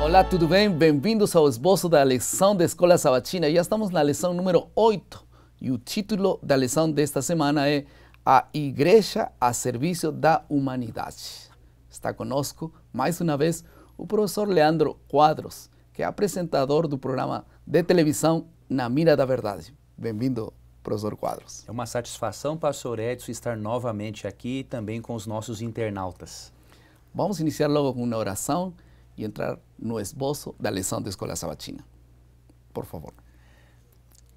Olá, tudo bem? Bem-vindos ao esboço da lição da Escola Sabatina. Já estamos na lição número 8 e o título da lição desta semana é A Igreja a Serviço da Humanidade. Está conosco, mais uma vez, o professor Leandro Quadros, que é apresentador do programa de televisão Na Mira da Verdade. Bem-vindo, professor Quadros. É uma satisfação, pastor Edson, estar novamente aqui também com os nossos internautas. Vamos iniciar logo com uma oração e entrar no esboço da lição da Escola Sabatina. Por favor.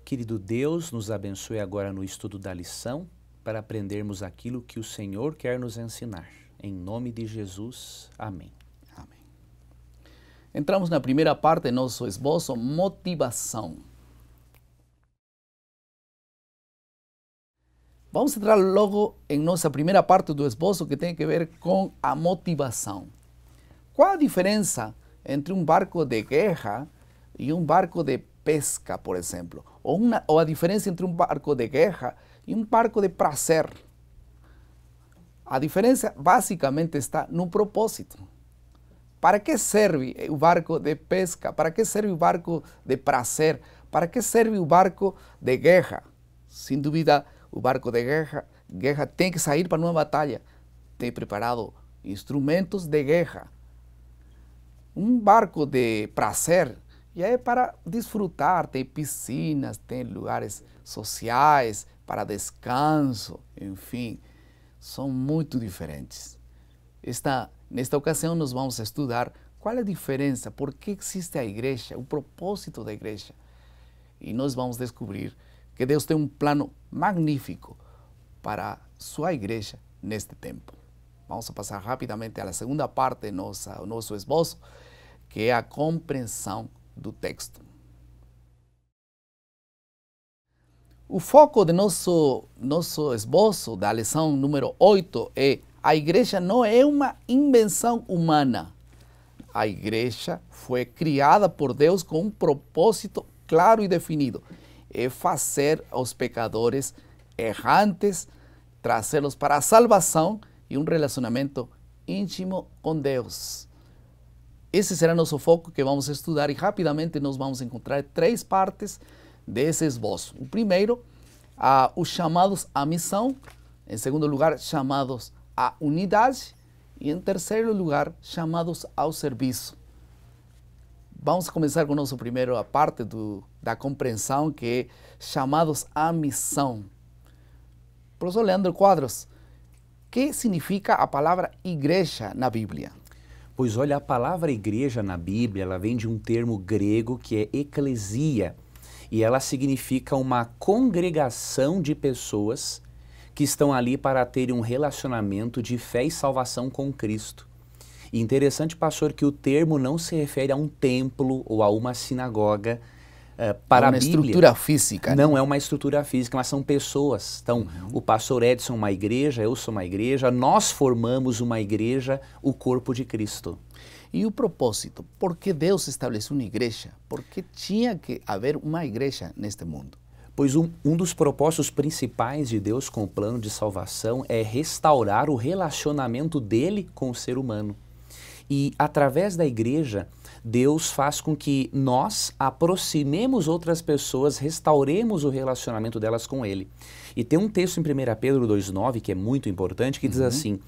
Querido Deus, nos abençoe agora no estudo da lição para aprendermos aquilo que o Senhor quer nos ensinar. Em nome de Jesus, amém. Amém. Entramos na primeira parte do nosso esboço, motivação. Vamos entrar logo em nossa primeira parte do esboço que tem a ver com a motivação. Qual a diferença entre um barco de guerra e um barco de pesca, por exemplo? Ou a diferença entre um barco de guerra e um barco de prazer? A diferença basicamente está no propósito. Para que serve o barco de pesca? Para que serve o barco de prazer? Para que serve o barco de guerra? Sem dúvida, o barco de guerra tem que sair para uma batalha. Tem preparado instrumentos de guerra. Um barco de prazer já é para desfrutar, tem piscinas, tem lugares sociais para descanso, enfim, são muito diferentes. Nesta ocasião nós vamos estudar qual é a diferença, por que existe a igreja, o propósito da igreja. E nós vamos descobrir que Deus tem um plano magnífico para a sua igreja neste tempo. Vamos passar rapidamente à segunda parte do nosso esboço, que é a compreensão do texto. O foco do nosso esboço da lição número 8 é: a igreja não é uma invenção humana. A igreja foi criada por Deus com um propósito claro e definido. É fazer os pecadores errantes, trazê-los para a salvação e um relacionamento íntimo com Deus. Esse será nosso foco que vamos estudar e rapidamente nós vamos encontrar três partes desse esboço. O primeiro, os chamados à missão. Em segundo lugar, chamados à unidade. E em terceiro lugar, chamados ao serviço. Vamos começar com a nossa primeira parte da compreensão, que é chamados à missão. Professor Leandro Quadros, o que significa a palavra igreja na Bíblia? Pois olha, a palavra igreja na Bíblia, ela vem de um termo grego que é eclesia, e ela significa uma congregação de pessoas que estão ali para terem um relacionamento de fé e salvação com Cristo. E interessante, pastor, que o termo não se refere a um templo ou a uma sinagoga. Para a Bíblia, estrutura física. Não é uma estrutura física, mas são pessoas. Então, o pastor Edson é uma igreja, eu sou uma igreja, nós formamos uma igreja, o corpo de Cristo. E o propósito? Por que Deus estabeleceu uma igreja? Por que tinha que haver uma igreja neste mundo? Pois um dos propósitos principais de Deus com o plano de salvação é restaurar o relacionamento dele com o ser humano. E através da igreja, Deus faz com que nós aproximemos outras pessoas, restauremos o relacionamento delas com Ele. E tem um texto em 1 Pedro 2,9 que é muito importante, que diz assim: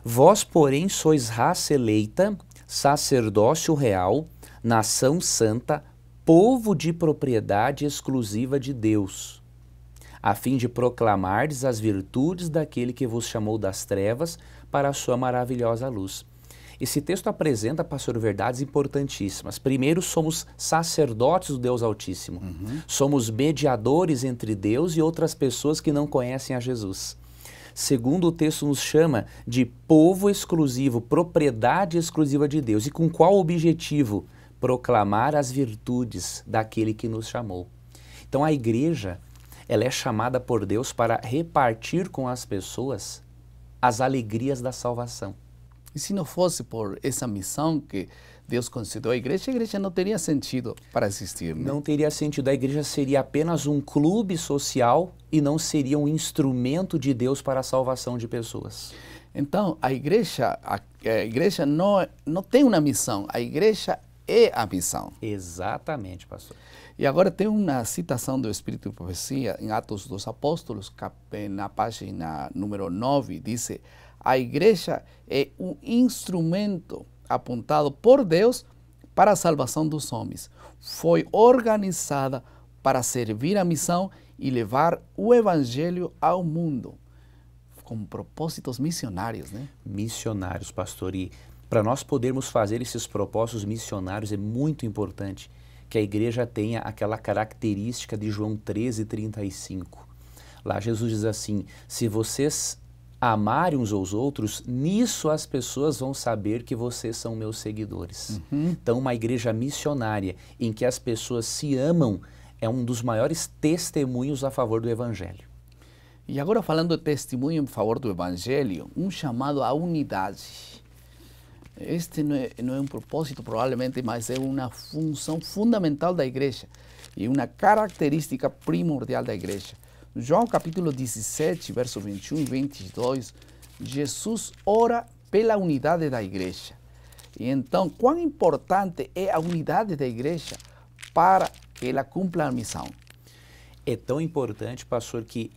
Vós, porém, sois raça eleita, sacerdócio real, nação santa, povo de propriedade exclusiva de Deus, a fim de proclamardes as virtudes daquele que vos chamou das trevas para a sua maravilhosa luz. Esse texto apresenta, pastor, verdades importantíssimas. Primeiro, somos sacerdotes do Deus Altíssimo. Somos mediadores entre Deus e outras pessoas que não conhecem a Jesus. Segundo, o texto nos chama de povo exclusivo, propriedade exclusiva de Deus. E com qual objetivo? Proclamar as virtudes daquele que nos chamou. Então, a igreja, ela é chamada por Deus para repartir com as pessoas as alegrias da salvação. E se não fosse por essa missão que Deus concedeu à igreja, a igreja não teria sentido para existir. Né? Não teria sentido. A igreja seria apenas um clube social e não seria um instrumento de Deus para a salvação de pessoas. Então, a igreja não tem uma missão. A igreja é a missão. Exatamente, pastor. E agora tem uma citação do Espírito de Profecia em Atos dos Apóstolos, na página número 9, diz: a igreja é um instrumento apontado por Deus para a salvação dos homens. Foi organizada para servir a missão e levar o evangelho ao mundo, com propósitos missionários, né? Missionários, pastor. E para nós podermos fazer esses propósitos missionários é muito importante que a igreja tenha aquela característica de João 13:35. Lá Jesus diz assim: se vocês amarem uns aos outros, nisso as pessoas vão saber que vocês são meus seguidores. Então, uma igreja missionária em que as pessoas se amam é um dos maiores testemunhos a favor do evangelho. E agora, falando de testemunho em favor do evangelho, um chamado à unidade. Este não é um propósito, provavelmente, mas é uma função fundamental da igreja e uma característica primordial da igreja. João capítulo 17, verso 21 e 22, Jesus ora pela unidade da igreja. E então, quão importante é a unidade da igreja para que ela cumpra a missão? É tão importante, pastor, que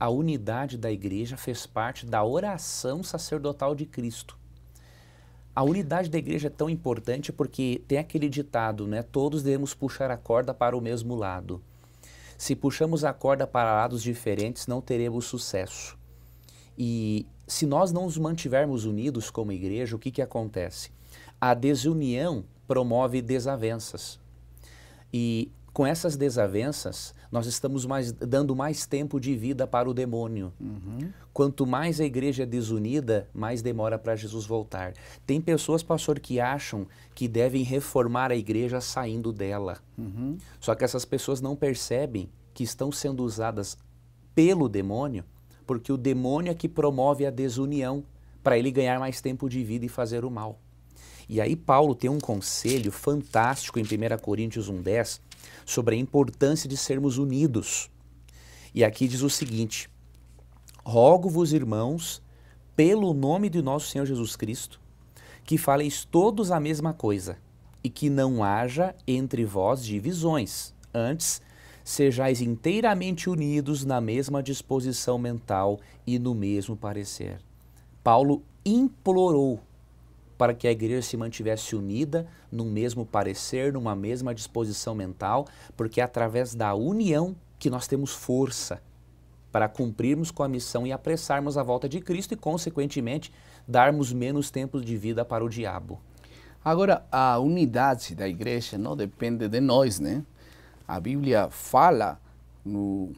a unidade da igreja fez parte da oração sacerdotal de Cristo. A unidade da igreja é tão importante porque tem aquele ditado, né? Todos devemos puxar a corda para o mesmo lado. Se puxamos a corda para lados diferentes, não teremos sucesso. E se nós não nos mantivermos unidos como igreja, o que acontece? A desunião promove desavenças. E com essas desavenças, nós estamos dando mais tempo de vida para o demônio. Quanto mais a igreja é desunida, mais demora para Jesus voltar. Tem pessoas, pastor, que acham que devem reformar a igreja saindo dela. Só que essas pessoas não percebem que estão sendo usadas pelo demônio, porque o demônio é que promove a desunião para ele ganhar mais tempo de vida e fazer o mal. E aí Paulo tem um conselho fantástico em 1 Coríntios 1:10 sobre a importância de sermos unidos. E aqui diz o seguinte: rogo-vos, irmãos, pelo nome de nosso Senhor Jesus Cristo, que faleis todos a mesma coisa, e que não haja entre vós divisões. Antes, sejais inteiramente unidos na mesma disposição mental e no mesmo parecer. Paulo implorou para que a igreja se mantivesse unida, num mesmo parecer, numa mesma disposição mental, porque é através da união que nós temos força para cumprirmos com a missão e apressarmos a volta de Cristo e, consequentemente, darmos menos tempo de vida para o diabo. Agora, a unidade da igreja não depende de nós, né? A Bíblia fala, o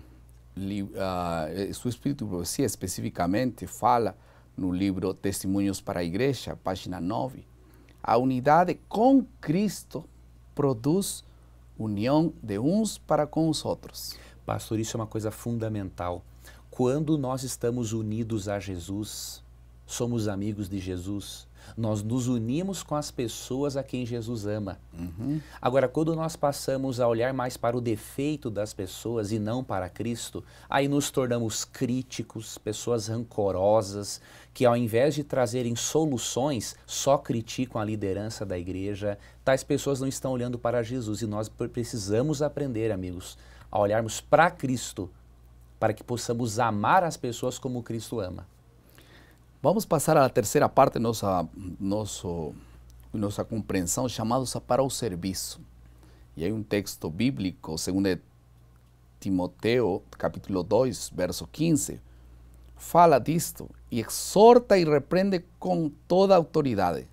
Espírito de Profecia especificamente fala no livro Testemunhos para a Igreja, página 9, a unidade com Cristo produz união de uns para com os outros. Pastor, isso é uma coisa fundamental. Quando nós estamos unidos a Jesus, somos amigos de Jesus, nós nos unimos com as pessoas a quem Jesus ama. Agora, quando nós passamos a olhar mais para o defeito das pessoas e não para Cristo, aí nos tornamos críticos, pessoas rancorosas, que ao invés de trazerem soluções, só criticam a liderança da igreja. Tais pessoas não estão olhando para Jesus e nós precisamos aprender, amigos, a olharmos para Cristo, para que possamos amar as pessoas como Cristo ama. Vamos passar à terceira parte da nossa compreensão, chamados para o serviço. E aí um texto bíblico, 2 Timoteo, capítulo 2, verso 15, fala disto: e exorta e repreende com toda autoridade.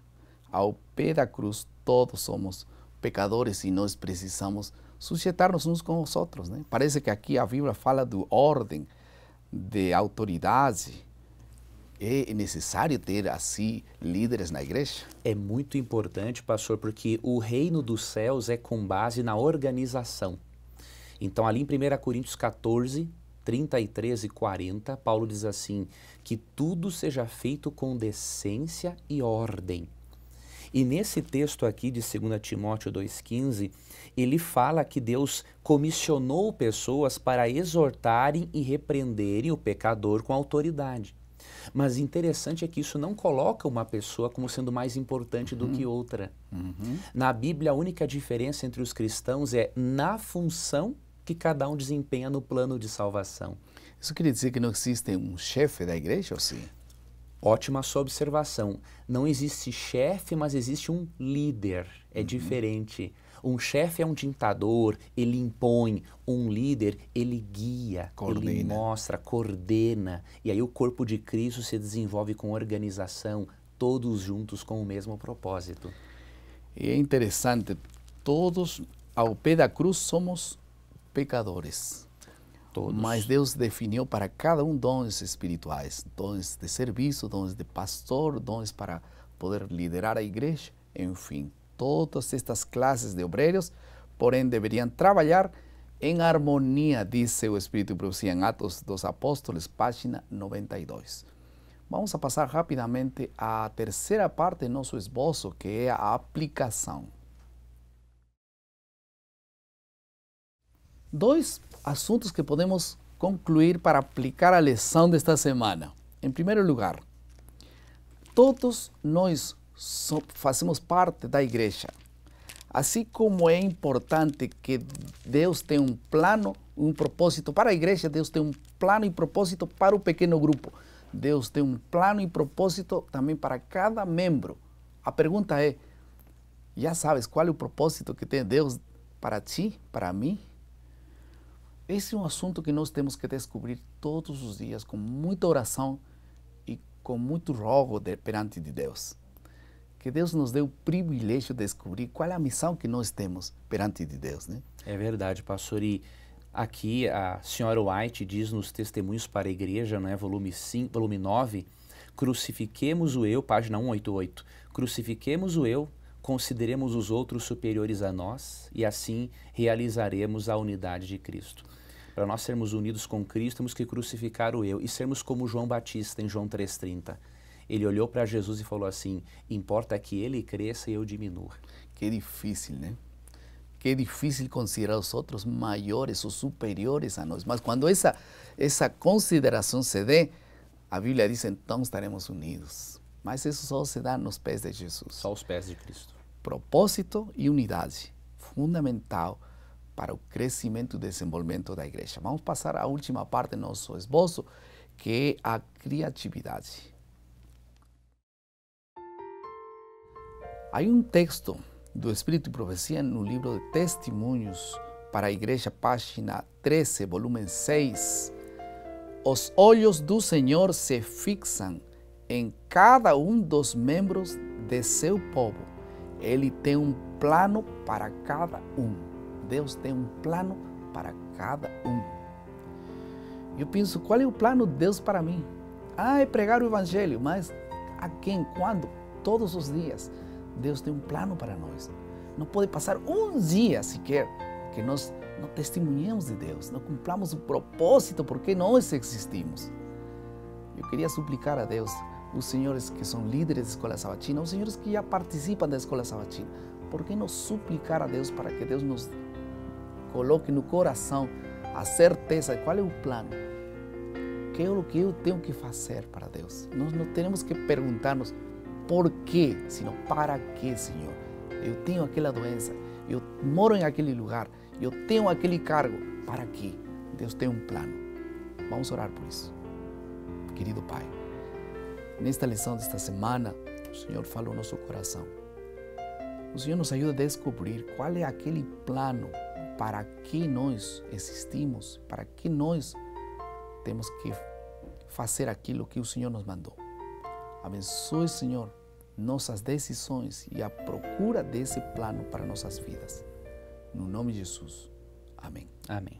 Ao pé da cruz todos somos pecadores e nós precisamos sujeitar-nos uns com os outros, né? Parece que aqui a Bíblia fala de ordem, de autoridade. É necessário ter, assim, líderes na igreja? É muito importante, pastor, porque o reino dos céus é com base na organização. Então, ali em 1 Coríntios 14, 33 e 40, Paulo diz assim, que tudo seja feito com decência e ordem. E nesse texto aqui de 2 Timóteo 2,15, ele fala que Deus comissionou pessoas para exortarem e repreenderem o pecador com autoridade. Mas interessante é que isso não coloca uma pessoa como sendo mais importante do que outra. Na Bíblia, a única diferença entre os cristãos é na função que cada um desempenha no plano de salvação. Isso quer dizer que não existe um chefe da igreja, ou sim? Ótima sua observação. Não existe chefe, mas existe um líder. É diferente. Um chefe é um ditador, ele impõe. Um líder, ele guia, ele mostra, coordena. E aí o corpo de Cristo se desenvolve com organização, todos juntos com o mesmo propósito. E é interessante, todos ao pé da cruz somos pecadores. Todos. Mas Deus definiu para cada um dons espirituais, dons de serviço, dons de pastor, dons para poder liderar a igreja, enfim, todas estas classes de obreiros, porém deveriam trabalhar em harmonia, disse o Espírito e Profecia em Atos dos Apóstolos, página 92. Vamos a passar rapidamente à terceira parte do nosso esboço, que é a aplicação. Dois assuntos que podemos concluir para aplicar a lição desta semana. Em primeiro lugar, todos nós fazemos parte da igreja. Assim como é importante que Deus tenha um plano, um propósito para a igreja, Deus tem um plano e propósito para o pequeno grupo. Deus tem um plano e propósito também para cada membro. A pergunta é, já sabes qual é o propósito que tem Deus para ti, para mim? Esse é um assunto que nós temos que descobrir todos os dias com muita oração e com muito rogo perante de Deus. Que Deus nos dê o privilégio de descobrir qual é a missão que nós temos perante de Deus, né? É verdade, pastor. E aqui a senhora White diz nos Testemunhos para a Igreja, né, volume 9, crucifiquemos o eu, página 188, crucifiquemos o eu, consideremos os outros superiores a nós e assim realizaremos a unidade de Cristo. Para nós sermos unidos com Cristo, temos que crucificar o eu e sermos como João Batista em João 3,30. Ele olhou para Jesus e falou assim, importa que ele cresça e eu diminua. Que difícil, né? Que difícil considerar os outros maiores ou superiores a nós. Mas quando essa consideração se dê, a Bíblia diz, então estaremos unidos. Mas isso só se dá nos pés de Jesus. Só aos pés de Cristo. Propósito e unidade, fundamental para o crescimento e desenvolvimento da igreja. Vamos passar à última parte do nosso esboço, que é a criatividade. Há um texto do Espírito e Profecia no livro de Testemunhos para a Igreja, página 13, volume 6. Os olhos do Senhor se fixam em cada um dos membros de seu povo. Ele tem um plano para cada um. Deus tem um plano para cada um. Eu penso, qual é o plano de Deus para mim? É pregar o Evangelho, mas a quem, quando? Todos os dias. Deus tem um plano para nós. Não pode passar um dia sequer que nós não testemunhemos de Deus, não cumpramos o propósito porque nós existimos. Eu queria suplicar a Deus, os senhores que são líderes da Escola Sabatina, os senhores que já participam da Escola Sabatina, por que não suplicar a Deus para que Deus nos coloque no coração a certeza de qual é o plano? Que é o que eu tenho que fazer para Deus? Nós não temos que perguntar-nos por quê, senão para quê, Senhor? Eu tenho aquela doença, eu moro em aquele lugar, eu tenho aquele cargo, para quê? Deus tem um plano. Vamos orar por isso. Querido Pai, nesta lição desta semana, o Senhor fala no nosso coração. O Senhor nos ajuda a descobrir qual é aquele plano para que nós existimos, para que nós temos que fazer aquilo que o Senhor nos mandou. Abençoe, Senhor, nossas decisões e a procura desse plano para nossas vidas. No nome de Jesus. Amém. Amém.